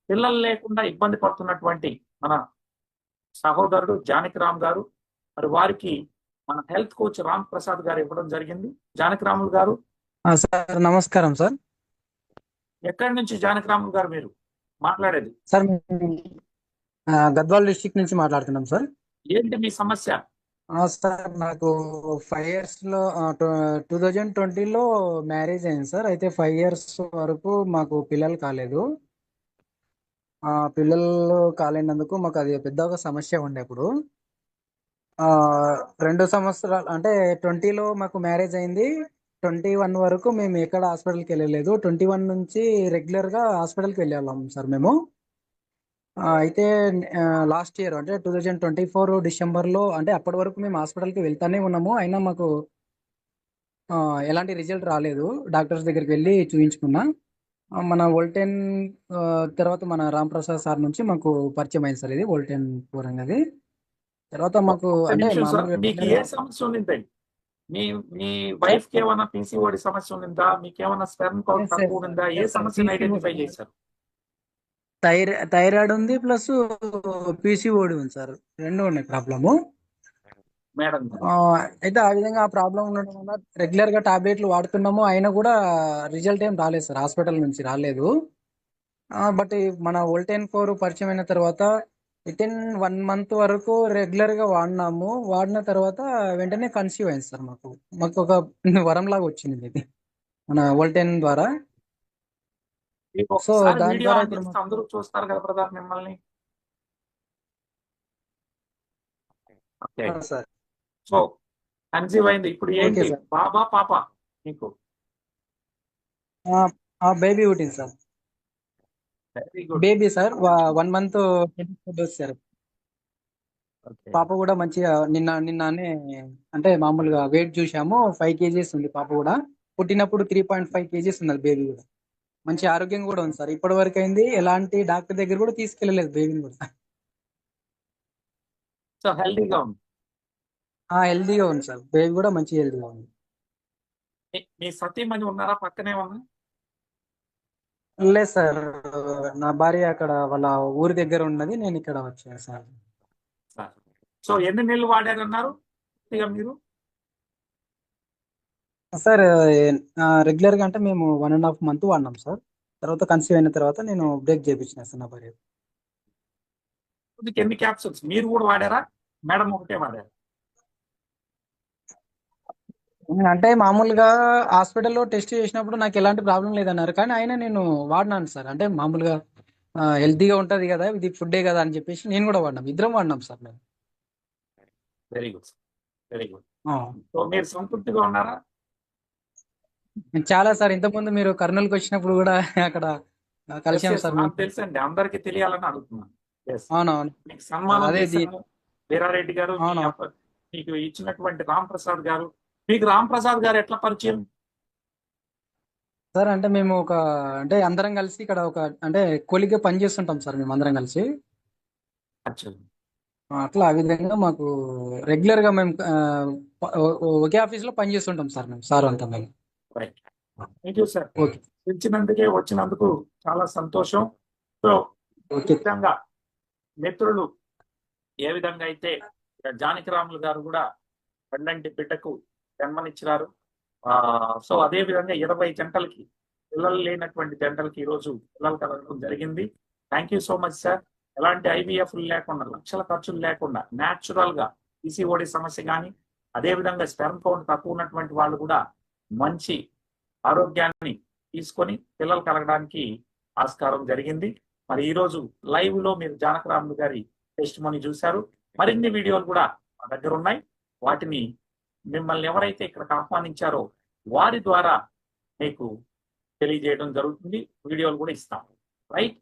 పిల్లలు లేకుండా ఇబ్బంది పడుతున్నటువంటి మన సహోదరుడు జానకిరామ్ గారు, మరి వారికి మన హెల్త్ కోచ్ రామ్ ప్రసాద్ గారు ఇవ్వడం జరిగింది. జానకిరాములు గారు, సార్ నమస్కారం సార్. ఎక్కడి నుంచి జానకిరాములు గారు మీరు మాట్లాడేది? సార్ మేము గద్వాల్ డిస్ట్రిక్ట్ నుంచి మాట్లాడుతున్నాం సార్. ఏంటి మీ సమస్య? సార్ నాకు 5 years లో 2020లో మ్యారేజ్ అయింది సార్. అయితే 5 years వరకు మాకు పిల్లలు కాలేదు. పిల్లలు కాలేనందుకు మాకు అది పెద్ద ఒక సమస్య ఉండే అప్పుడు. ఆ 2 సంవత్సరాలు అంటే 20లో మాకు మ్యారేజ్ అయింది. 21 వరకు మేము ఎక్కడ హాస్పిటల్కి వెళ్ళలేదు. 21 నుంచి రెగ్యులర్ గా హాస్పిటల్కి వెళ్ళేవాళ్ళం సార్ మేము. అయితే లాస్ట్ ఇయర్ అంటే 2024 డిసెంబర్లో అంటే అప్పటి వరకు మేము హాస్పిటల్కి వెళ్తానే ఉన్నాము. అయినా మాకు ఎలాంటి రిజల్ట్ రాలేదు. డాక్టర్స్ దగ్గరికి వెళ్ళి చూయించుకున్నా. మన వోల్టెన్ తర్వాత మన రామ్ ప్రసాద్ సార్ నుంచి మాకు పరిచయం అయింది సార్ ఇది వోల్టెన్ 4 అనేది. తర్వాత మాకు ఒక్క అంటే నిమిషం సార్, మామూలుగా మీకు రెగ్యులర్ ఏ గా సమస్య ఉండింది? మీ మీ సార్ వైఫ్ కి ఏమైనా పీసీఓడి సమస్య ఉండిందా? మీకేమైనా స్పెర్మ్ కౌంట్ తక్కువ ఉండిందా? ఏ లేదు సార్ సమస్యను ఐడెంటిఫై చేశారు? థైరాయిడ్ ఉంది ప్లస్ పీసీఓడి ఉంది సార్. రెండు ఉన్నాయి ప్రాబ్లము. మేడం గారు, ఆ, అయితే ఆ విధంగా ఆ ప్రాబ్లం ఉండడం వల్ల రెగ్యులర్ గా టాబ్లెట్లు వాడుతున్నాము. అయినా కూడా రిజల్ట్ ఏం రాలేదు సార్, హాస్పిటల్ నుంచి రాలేదు. బట్ మన వోల్టేన్ 4 పరిచయం అయిన తర్వాత వితిన్ 1 month వరకు రెగ్యులర్ గా వాడినాము. వాడిన తర్వాత వెంటనే కన్సీవ్ అయింది సార్. మాకు మాకు ఒక వరం లాగా వచ్చింది ఇది మన వోల్టేన్ ద్వారా. మీకు సో ఒక్కసారి దాని వీడియో ద్వారా ఆన్ ఇప్పుడు చేస్తే మాకు అందరూ చూస్తారు కదా బ్రదర్ మిమ్మల్ని. ఓకే. సార్. సో కన్సీవ్ అయింది. ఇప్పుడు ఓకే ఏంటి, సార్. బాబా పాప మీకు? బేబీ పుట్టింది sir. Very good. Baby sir 1 month dose sir. Okay. పాప కూడా మంచిగా నిన్ననే అంటే మామూలుగా వెయిట్ చూసాము. 5 kgs ఉంది పాప కూడా. పుట్టినప్పుడు 3.5 kgs ఉన్నది బేబీ కూడా. మంచి ఆరోగ్యంగా కూడా ఉంది సార్. ఇప్పటి వరకు అయింది, ఎలాంటి డాక్టర్ దగ్గర కూడా తీసుకెళ్ళలేదు బేబీని కూడా. సో హెల్దీగా ఉంది. హెల్దీగా ఉంది సార్. బేబీ కూడా మంచి హెల్దీగా ఉంది. మీ సతీమణి ఉన్నారా పక్కనే ఉన్నా? లేదు సార్, నా భార్య అక్కడ వాళ్ళ ఊరి దగ్గర ఉన్నది, నేను ఇక్కడ వచ్చాను సార్. సార్, సో ఎన్ని నెలలు వాడారన్నారు ఇక మీరు? సార్ రెగ్యులర్ గా అంటే మేము 1.5 month వాడినాం సార్. తర్వాత కన్సీవ్ అయిన తర్వాత నేను బ్రేక్ చేయించిన సార్ నా భార్య. ఎన్ని క్యాప్సూల్స్ మీరు కూడా వాడారా? మేడం ఒకటే వాడారు? అంటే మామూలుగా హాస్పిటల్లో టెస్ట్ చేసినప్పుడు నాకు ఎలాంటి ప్రాబ్లం లేదన్నారు. కానీ అయినా నేను వాడినాను సార్. అంటే మామూలుగా హెల్తీగా ఉంటది కదా, ఇది ఫుడ్డే కదా అని చెప్పేసి నేను కూడా వాడినాం. ఇద్దరం వాడినాం సార్ మేము. Very good, very good. ఆ. సో మీరు సంతృప్తిగా ఉన్నారా? చాలా సార్. ఇంతకుముందు మీరు కర్నూలుకి వచ్చినప్పుడు కూడా అక్కడ ఎస్ కలిసాం ఎస్, సార్ నాకు మేము. తెలుసండి, అందరికి తెలియాలని అడుగుతున్నాను. ఎస్, అవునవును. మీకు సన్మానం అదే చేశాము వీరారెడ్డి గారు, అవును మీకు ఇచ్చినటువంటి రామ్ ప్రసాద్ గారు. మీకు రామ్ ప్రసాద్ గారు ఎట్లా పరిచయం? సార్. అంటే మేము అంటే అందరం కలిసి ఇక్కడ అంటే కొలిగ్గా పని చేస్తుంటాం సార్ మేము అందరం కలిసి. అచ్చా. అట్లా ఆ విధంగా మాకు రెగ్యులర్ గా మేము ఒకే ఆఫీస్ లో పని చేస్తుంటాం సార్ మేము, సార్ అంతా మేము. Right. Thank you sir. Okay. వచ్చినందుకు చాలా సంతోషం. సో ఈ ఓకే. విధంగా మిత్రులు ఏ విధంగా అయితే జానకిరాములు గారు కూడా పెండంటి బిడ్డకు జన్మనిచ్చినారు. సో అదే విధంగా 20 జంటలకి, పిల్లలు లేనటువంటి జంటలకి ఈరోజు పిల్లలు కలగడం జరిగింది. Thank you so much sir. ఎలాంటి ఐవీఎఫ్ లేకుండా, లక్షల ఖర్చులు లేకుండా న్యాచురల్ గా పీసీఓడి సమస్య కానీ, అదే విధంగా స్పెర్మ్ కౌంట్ తక్కువ ఉన్నటువంటి వాళ్ళు కూడా మంచి ఆరోగ్యాన్ని తీసుకొని పిల్లలు కలగడానికి ఆస్కారం జరిగింది. మరి ఈ రోజు లైవ్ లో మీరు జానకరాములు గారి టెస్ట్ మనీ చూశారు. మరిన్ని వీడియోలు కూడా మా దగ్గర ఉన్నాయి. వాటిని మిమ్మల్ని ఎవరైతే ఇక్కడికి ఆహ్వానించారో వారి ద్వారా మీకు తెలియజేయడం జరుగుతుంది. వీడియోలు కూడా ఇస్తాం. రైట్.